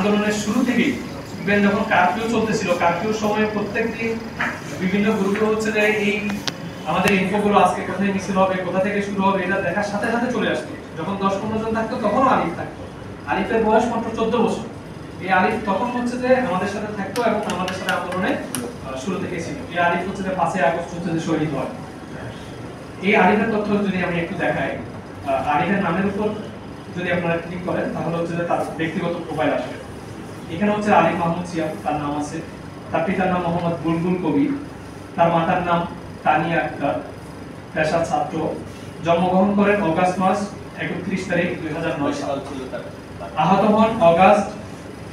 আন্দোলনের শুরু থেকেই ইভেন যখন কারফিউ চলতেছিল, কারফিউর সময় প্রত্যেকদিন বিভিন্ন গ্রুপে হচ্ছে যে এই আমাদের ইনফোগুলো আজকে কোথায় মিছিল হবে, কোথা থেকে শুরু হবে, এটা দেখার সাথে সাথে চলে আসতো। যখন 10-15 জন থাকতো তখনও আলিফ থাকতো। আলিফের বয়স মাত্র 14 বছর। এই আলিফ তখন হচ্ছে যে আমাদের সাথে থাকতো এবং আমাদের সাথে আন্দোলনে শুরু থেকে ছিল। এই আলিফ হচ্ছে যে 5 আগস্ট হচ্ছে যে শহীদ হয়। এই আলিফের তথ্য যদি আমি একটু দেখাই, আলিফের নামের উপর যদি আপনারা ক্লিক করেন তাহলে হচ্ছে যে তার ব্যক্তিগত প্রোফাইল আসবে। এখানে হচ্ছে আলিফ মাহমুদ সিয়াব, তার নাম আছে। তার পিতার নাম মোহাম্মদ বুলবুল কবির, তার মাতার নাম তানিয়া আক্তার, পেশা ছাত্র, জন্মগ্রহণ করেন অগাস্ট মাস 31 তারিখ 2009 সাল, আহত হন অগাস্ট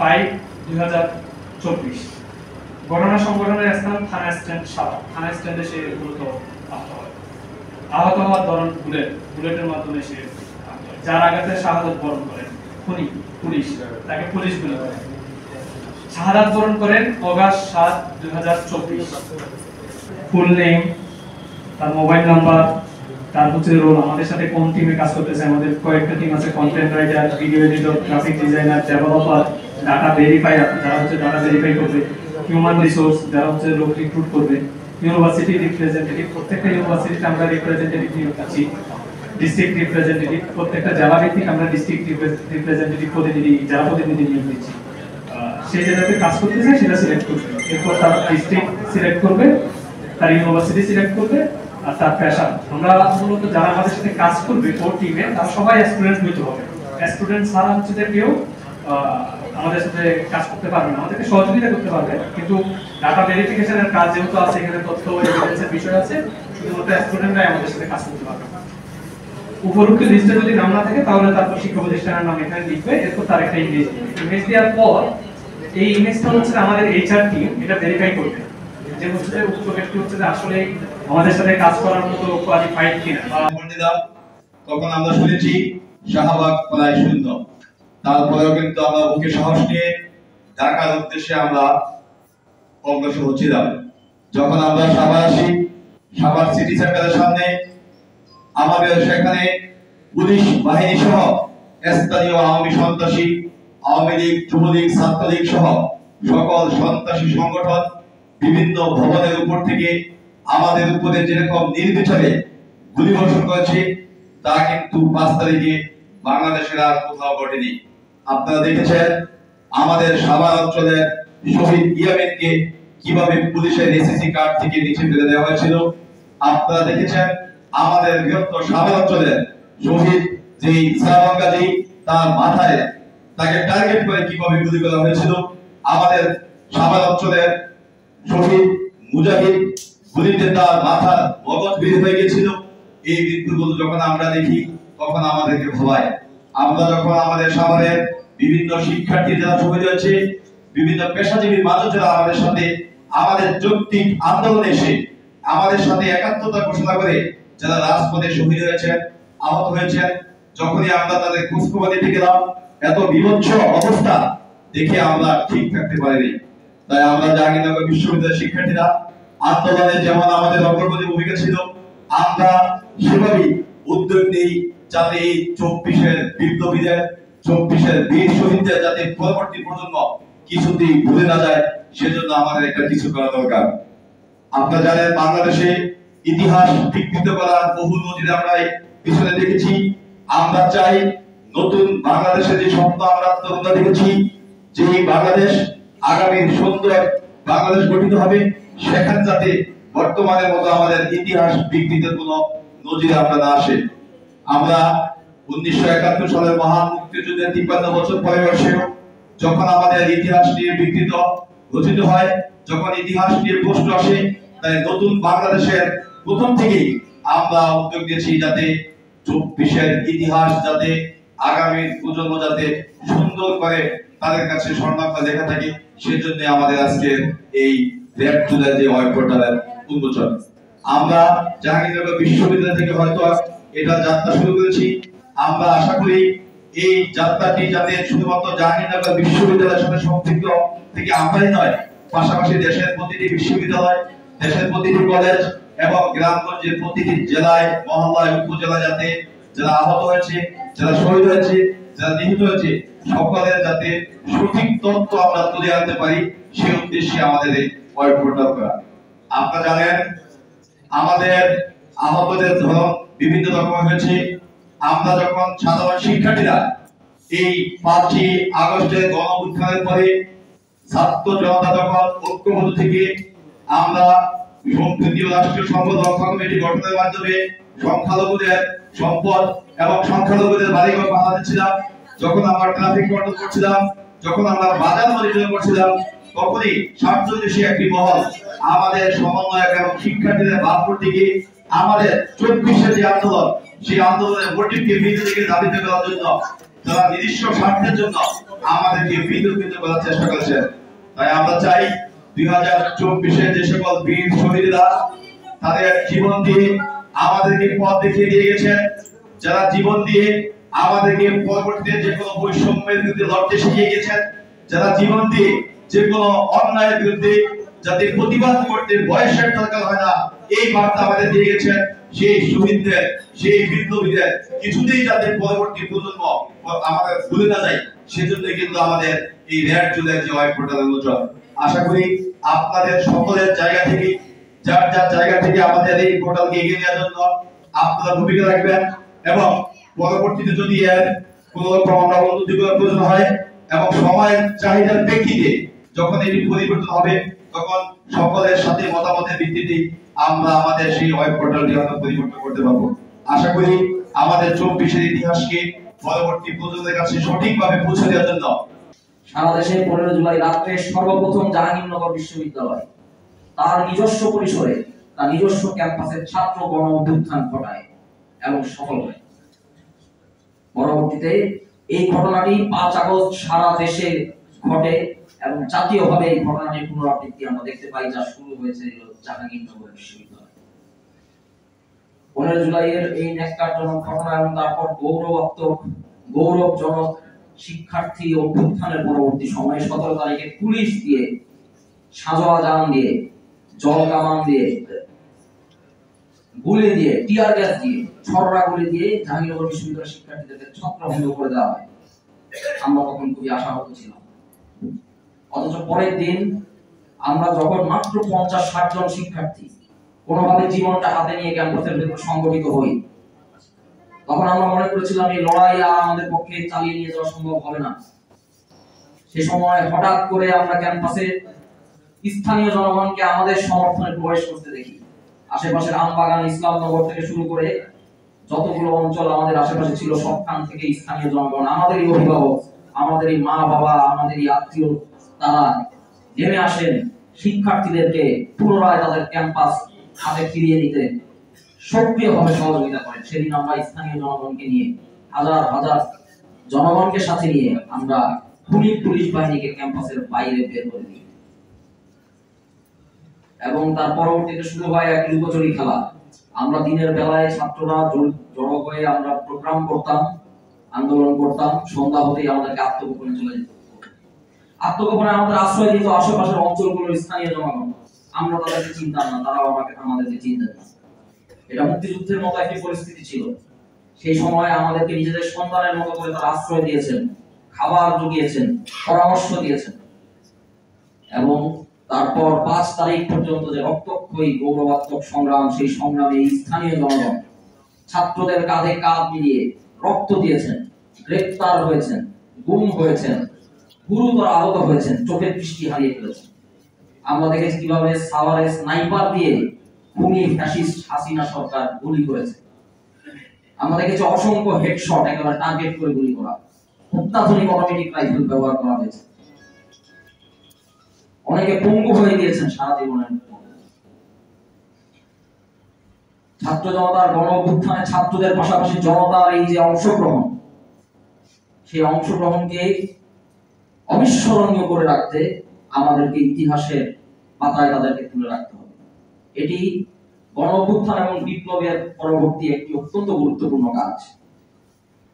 5, 2024। ঘটনা সংঘটনের স্থান থানা স্ট্যান্ড সাভার। থানা স্ট্যান্ডে সে মূলত আহত হয়। আহত হওয়ার ধরন বুলেটের মাধ্যমে সে যার আঘাতে শাহাদাত বরণ করেন পুলিশ তাকে পুলিশ গুলি করে। শাহাদাত বরণ করেন অগাস্ট 7, 2024। ফুল নেম, তার মোবাইল নাম্বার, তার হচ্ছে রোল। আমাদের সাথে কোন টিমে কাজ করতেছে, আমাদের কয়েকটা টিম আছে, content writer, video editor, graphic designer, developer, data verifier যারা হচ্ছে ডাটা ভেরিফাই করবে, হিউম্যান রিসোর্স যারা হচ্ছে লোক রিক্রুট করবে, ইউনিভার্সিটি রিপ্রেজেন্টেটিভ, প্রত্যেকটা ইউনিভার্সিটিতে আমরা রিপ্রেজেন্টেটিভ নিয়োগ করছি, ডিস্ট্রিক্ট রিপ্রেজেন্টেটিভ, প্রত্যেকটা জেলা ভিত্তিক আমরা ডিস্ট্রিক্ট রিপ্রেজেন্টেটিভ জেলা প্রতিনিধি নিয়োগ দিচ্ছি। সেই জায়গাতে কাজ করতেছে সেটা সিলেক্ট করবে, এরপর তার ডিস্ট্রিক্ট সিলেক্ট করবে, তার ইউনিভার্সিটি সিলেক্ট করবে, আর তার পেশা। আমরা মূলত যারা আমাদের সাথে কাজ করবে কোর টিমে তার সবাই স্টুডেন্ট হইতে হবে। স্টুডেন্ট ছাড়া হচ্ছে যে কেউ আমাদের সাথে কাজ করতে পারবে না, আমাদেরকে সহযোগিতা করতে পারবে, কিন্তু ডাটা ভেরিফিকেশনের কাজ যেহেতু আছে, এখানে তথ্য এভিডেন্সের বিষয় আছে, শুধুমাত্র স্টুডেন্টরাই আমাদের সাথে কাজ করতে পারবে। উপরোক্ত লিস্টে যদি নাম না থাকে তাহলে তারপর শিক্ষা প্রতিষ্ঠানের নাম এখানে লিখবে, এরপর তার একটা ইমেজ দেওয়ার পর এই ইমেজটা হচ্ছে আমাদের এইচআর টিম এটা ভেরিফাই করবে যে হচ্ছে যে উক্ত ব্যক্তি হচ্ছে যে আসলে আমাদের সাথে কাজ করার মতো কোয়ালিফাইড কিনা। তখন আমরা শুনেছি শাহবাগ প্রায় শূন্য, তারপরেও কিন্তু আমরা বুকে সাহস নিয়ে ঢাকার উদ্দেশ্যে আমরা অগ্রসর হচ্ছিলাম। যখন আমরা সাভার আসি, সাভার সিটি সেন্টারের সামনে আমাদের সেখানে পুলিশ বাহিনী সহ স্থানীয় আওয়ামী সন্ত্রাসী, আওয়ামী লীগ, যুবলীগ, ছাত্রলীগ সহ সকল সন্ত্রাসী সংগঠন বিভিন্ন ভবনের উপর থেকে আমাদের উপরে যেরকম নির্বিচারে গুলিবর্ষণ করেছে তা কিন্তু 5 তারিখে বাংলাদেশের আর কোথাও ঘটেনি। আপনারা দেখেছেন আমাদের সাভার অঞ্চলের শহীদ ইয়ামিনকে কিভাবে পুলিশের এসএসসি কার্ড থেকে নিচে ফেলে দেওয়া হয়েছিল। আপনারা দেখেছেন আমাদের বৃহত্তর সাভার অঞ্চলের শহীদ যে সালমান গাজী, তার মাথায় তাকে টার্গেট করে কিভাবে গুলি করা হয়েছিল। আমাদের সাভার অঞ্চলের শহীদ মুজাহিদ গুলিতে তার মাথার মগজ বের হয়ে গিয়েছিল। এই মৃত্যুগুলো যখন আমরা দেখি তখন আমাদেরকে ভয়। আমরা যখন আমাদের সাভারের বিভিন্ন শিক্ষার্থী যারা শহীদ হয়েছে, বিভিন্ন পেশাজীবী মানুষ যারা আমাদের সাথে আমাদের যৌক্তিক আন্দোলনে এসে আমাদের সাথে একাত্মতা ঘোষণা করে যারা রাজপথে শহীদ হয়েছেন, আহত হয়েছেন, যখনই আমরা তাদের খোঁজখবর দিতে গেলাম এত বিভৎস অবস্থা দেখে আমরা ঠিক থাকতে পারিনি। তাই আমরা জাহাঙ্গীরনগর বিশ্ববিদ্যালয়ের শিক্ষার্থীরা আন্দোলনে যেমন আমাদের অগ্রগতি ভূমিকা ছিল, আমরা সেভাবেই উদ্যোগ নিই যাতে এই 24-এর বিপ্লবীদের, 24-এর বীর শহীদদের যাতে পরবর্তী প্রজন্ম কিছুতেই ভুলে না যায়, সেজন্য আমাদের একটা কিছু করা দরকার। আপনারা জানেন বাংলাদেশে ইতিহাস বিকৃত করার বহু নজির আমরা পিছনে দেখেছি। আমরা চাই নতুন বাংলাদেশের যে স্বপ্ন আমরা তরুণরা দেখেছি, যে বাংলাদেশ আগামীর সুন্দর বাংলাদেশ গঠিত হবে, সেখানে যাতে বর্তমানের মতো আমাদের ইতিহাস বিকৃতির কোনো নজির আমরা না আসে। আমরা 1971 সালের মহান মুক্তিযুদ্ধের 53 বছর পরে বসেও যখন আমাদের ইতিহাস নিয়ে বিকৃত রচিত হয়, যখন ইতিহাস নিয়ে প্রশ্ন আসে, তাই নতুন বাংলাদেশের প্রথম থেকেই আমরা উদ্যোগ নিয়েছি যাতে 24-এর ইতিহাস যাতে আগামী প্রজন্ম যাতে সুন্দর করে তাদের কাছে স্বর্ণাক্ষর লেখা থাকে, সেজন্য আমাদের আজকে এই রেড টুলের যে ওয়েব পোর্টালের উন্মোচন। আমরা জাহাঙ্গীরনগর বিশ্ববিদ্যালয় থেকে হয়তো এটা যাত্রা শুরু করেছি। আমরা আশা করি এই যাত্রাটি যাতে শুধুমাত্র জাহাঙ্গীরনগর বিশ্ববিদ্যালয়ের সাথে সম্পৃক্ত থেকে আমরাই নয়, পাশাপাশি দেশের প্রতিটি বিশ্ববিদ্যালয়, দেশের প্রতিটি কলেজ এবং গ্রামগঞ্জের প্রতিটি জেলায়, মহল্লায়, উপজেলায় যাতে যারা আহত হয়েছে, যারা শহীদ হয়েছে যারা নিহত হয়েছে সকলের যাতে সঠিক তথ্য আমরা তুলে আনতে পারি সেই উদ্দেশ্যে আমাদের এই ওয়েব পোর্টাল করা। আপনারা জানেন আমাদের আহতদের ধরন বিভিন্ন রকম হয়েছে। আমরা যখন সাধারণ শিক্ষার্থীরা এই 5ই আগস্টের গণ অভ্যুত্থানের পরে ছাত্র জনতা যখন ঐক্যবদ্ধ থেকে আমরা সম্প্রীতি ও রাষ্ট্রীয় সম্পদ রক্ষা কমিটি গঠনের মাধ্যমে সংখ্যালঘুদের সম্পদ এবং সংখ্যালঘুদের বাড়িঘর বাধা দিচ্ছিলাম, যখন আমরা ট্রাফিক কন্ট্রোল করছিলাম, যখন আমরা বাজার মনিটরিং করছিলাম, তখনই স্বার্থদেশী একটি মহল আমাদের সমন্বয়ক এবং শিক্ষার্থীদের বাদপুর থেকে আমাদের 24-এর যে আন্দোলন, সেই আন্দোলনের মোটিভকে বিদ্যুৎকে দাবিতে করার জন্য তারা নিজস্ব স্বার্থের জন্য আমাদেরকে বিদ্যুৎ করার চেষ্টা করেছেন। তাই আমরা চাই 2024-এ যে সকল বীর শহীদরা তাদের জীবন দিয়ে আমাদেরকে পথ দেখিয়ে দিয়ে গেছেন, যারা জীবন দিয়ে আমাদেরকে পরবর্তীতে যে কোনো বৈষম্যের বিরুদ্ধে লড়তে শিখিয়ে গেছেন, যারা জীবন দিয়ে যে কোনো অন্যায়ের বিরুদ্ধে যাতে প্রতিবাদ করতে বয়সের দরকার হয় না এই বার্তা আমাদের দিয়ে গেছেন, সেই শহীদদের সেই বিপ্লবীদের কিছুতেই যাতে পরবর্তী প্রজন্ম আমাদের ভুলে না যায় সেজন্য কিন্তু আমাদের এই রেড জুলাই যে ওয়েব পোর্টালের উন্মোচন। আশা করি আপনাদের সকলের জায়গা থেকে যার যার জায়গা থেকে আমাদের এই পোর্টালকে এগিয়ে নেওয়ার জন্য আপনারা ভূমিকা রাখবেন এবং পরবর্তীতে যদি এর কোনো রকম আমরা উন্নতি করার প্রয়োজন হয় এবং সময়ের চাহিদার প্রেক্ষিতে যখন এটি পরিবর্তন হবে তখন সকলের সাথে মতামতের ভিত্তিতে আমরা আমাদের সেই ওয়েব পোর্টালটি আমরা পরিবর্তন করতে পারবো। আশা করি আমাদের 24-এর ইতিহাসকে পরবর্তী প্রজন্মের কাছে সঠিকভাবে পৌঁছে দেওয়ার জন্য সারা দেশে 15 জুলাই রাত্রে সর্বপ্রথম জাহাঙ্গীরনগর বিশ্ববিদ্যালয় তার নিজস্ব পরিসরে তার নিজস্ব ক্যাম্পাসের ছাত্র গণ অভ্যুত্থান ঘটায় এবং সফল হয়। পরবর্তীতে এই ঘটনাটি 5 আগস্ট সারা দেশে ঘটে এবং জাতীয়ভাবে এই ঘটনাটির পুনরাবৃত্তি আমরা দেখতে পাই, যা শুরু হয়েছে জাহাঙ্গীরনগর বিশ্ববিদ্যালয়। 15 জুলাইয়ের এই ন্যাক্কারজনক ঘটনা এবং তারপর গৌরবজনক শিক্ষার্থী অভ্যুত্থানের পরবর্তী সময়ে 17 তারিখে পুলিশ দিয়ে, সাজোয়া যান দিয়ে, জল কামান দিয়ে, গুলি দিয়ে, টিয়ার গ্যাস দিয়ে, ছড়রা গুলি দিয়ে জাহাঙ্গীরনগর বিশ্ববিদ্যালয়ের শিক্ষার্থীদেরকে ছত্রভঙ্গ করে দেওয়া হয়। আমরা তখন খুবই আশাহত ছিলাম। অথচ পরের দিন আমরা যখন মাত্র 50-60 জন শিক্ষার্থী কোনোভাবে জীবনটা হাতে নিয়ে ক্যাম্পাসের ভেতর সংগঠিত হই, তখন আমরা মনে করেছিলাম এই লড়াই আর আমাদের পক্ষে চালিয়ে নিয়ে যাওয়া সম্ভব হবে না। সে সময় হঠাৎ করে আমরা ক্যাম্পাসে স্থানীয় জনগণকে আমাদের সমর্থনে প্রবেশ করতে দেখি। আশেপাশের আমবাগান, ইসলামনগর থেকে শুরু করে যতগুলো অঞ্চল আমাদের আশেপাশে ছিল সবখান থেকে স্থানীয় জনগণ, আমাদেরই অভিভাবক, আমাদেরই মা বাবা, আমাদেরই আত্মীয়, তারা নেমে আসেন শিক্ষার্থীদেরকে পুনরায় তাদের ক্যাম্পাস হাতে ফিরিয়ে নিতে সক্রিয়ভাবে সহযোগিতা করেন। সেদিন আমরা স্থানীয় জনগণকে নিয়ে, হাজার হাজার জনগণকে সাথে নিয়ে আমরা পুলিশ বাহিনীকে ক্যাম্পাসের বাইরে বের করে দিই এবং তার পরবর্তীতে শুরু হয় এক লুকোচুরি খেলা। আমরা দিনের বেলায় ছাত্ররা জড়ো হয়ে আমরা প্রোগ্রাম করতাম, আন্দোলন করতাম, সন্ধ্যা হতেই আমাদেরকে আত্মগোপনে চলে যেত। আত্মগোপনে আমাদের আশ্রয় দিত আশেপাশের অঞ্চলগুলোর স্থানীয় জনগণ। আমরা তাদেরকে চিনতাম না, তারাও আমাদেরকে চিনতেন না। এটা মুক্তিযুদ্ধের মতো একটি পরিস্থিতি ছিল। সেই সময় আমাদেরকে নিজেদের সন্তানের মতো করে তারা আশ্রয় দিয়েছেন, খাবার জুগিয়েছেন, পরামর্শ দিয়েছেন এবং তারপর 5 তারিখ পর্যন্ত যে রক্তক্ষয়ী গৌরবাত্মক সংগ্রাম, সেই সংগ্রামে স্থানীয় জনগণ ছাত্রদের কাঁধে কাঁধ মিলিয়ে রক্ত দিয়েছেন, গ্রেফতার হয়েছেন, গুম হয়েছেন, গুরুতর আহত হয়েছেন, চোখের দৃষ্টি হারিয়ে ফেলেছেন। আমরা দেখেছি কিভাবে সাভারে স্নাইপার দিয়ে খুনি ফ্যাসিস্ট হাসিনা সরকার গুলি করেছে। আমরা দেখেছি অসংখ্য হেডশট একেবারে টার্গেট করে গুলি করা, অত্যাধুনিক অটোমেটিক রাইফেল ব্যবহার করা হয়েছে। অনেকে পঙ্গু হয়ে গিয়েছেন সারা জীবনের। ছাত্র জনতার গণ অভ্যুত্থানে ছাত্রদের পাশাপাশি জনতার এই যে অংশগ্রহণ, সেই অংশগ্রহণকে অবিস্মরণীয় করে রাখতে আমাদেরকে ইতিহাসের পাতায় তাদেরকে তুলে রাখতে হবে। এটি গণ অভ্যুত্থান এবং বিপ্লবের পরবর্তী একটি অত্যন্ত গুরুত্বপূর্ণ কাজ।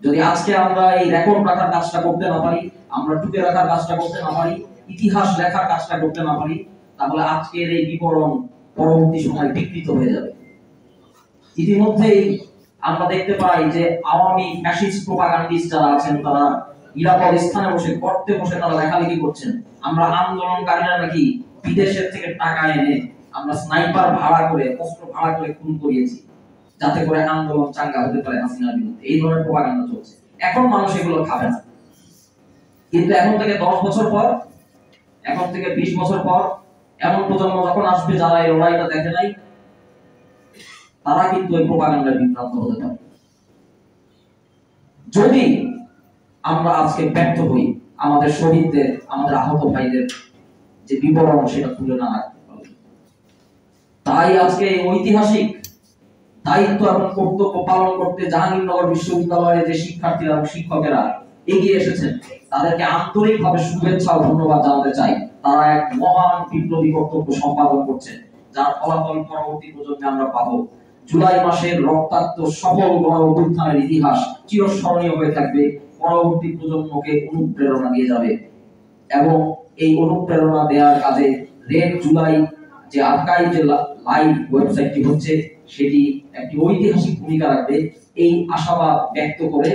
যদি আজকে আমরা এই রেকর্ড রাখার কাজটা করতে না পারি, আমরা টুকে রাখার কাজটা করতে না পারি, ইতিহাস লেখার কাজটা করতে না পারি, তাহলে আজকের এই বিবরণ পরবর্তী সময় বিকৃত হয়ে যাবে। ইতিমধ্যেই আমরা দেখতে পাই যে আওয়ামী ফ্যাসিস্ট প্রোপাগান্ডিস্ট যারা আছেন তারা নিরাপদ স্থানে বসে গর্তে বসে তারা লেখালেখি করছেন, আমরা আন্দোলনকারীরা নাকি বিদেশের থেকে টাকা এনে আমরা স্নাইপার ভাড়া করে, অস্ত্র ভাড়া করে খুন করিয়েছি যাতে করে আন্দোলন চাঙ্গা হতে পারে হাসিনার বিরুদ্ধে। এই ধরনের প্রোপাগান্ডা চলছে। এখন মানুষ এগুলো খাবে না, কিন্তু এখন থেকে 10 বছর পর, এখন থেকে 20 বছর পর এমন প্রজন্ম যখন আসবে যারা এই লড়াইটা দেখে নাই, তারা কিন্তু এই প্রোপাগান্ডায় বিভ্রান্ত হতে পারে। যদি আমরা আজকে ব্যর্থ হই আমাদের শহীদদের, আমাদের আহত ভাইদের যে বিবরণ সেটা তুলে না রাখতে পারলে, তাই আজকে এই ঐতিহাসিক দায়িত্ব এবং কর্তব্য পালন করতে জাহাঙ্গীরনগর বিশ্ববিদ্যালয়ের যে শিক্ষার্থীরা এবং শিক্ষকেরা এগিয়ে এসেছেন তাদেরকে আন্তরিকভাবে শুভেচ্ছা ও ধন্যবাদ জানাতে চাই। তারা এক মহান বিপ্লবী কর্তব্য সম্পাদন করছেন, যার ফলাফল পরবর্তী প্রজন্মে আমরা পাবো। জুলাই মাসের রক্তাক্ত সফল গণ অভ্যুত্থানের ইতিহাস চিরস্মরণীয় হয়ে থাকবে, পরবর্তী প্রজন্মকে অনুপ্রেরণা দিয়ে যাবে। এবং এই অনুপ্রেরণা দেওয়ার কাজে রেড জুলাই যে আর্কাইভ যে লাইভ ওয়েবসাইটটি হচ্ছে সেটি একটি ঐতিহাসিক ভূমিকা রাখবে, এই আশাবাদ ব্যক্ত করে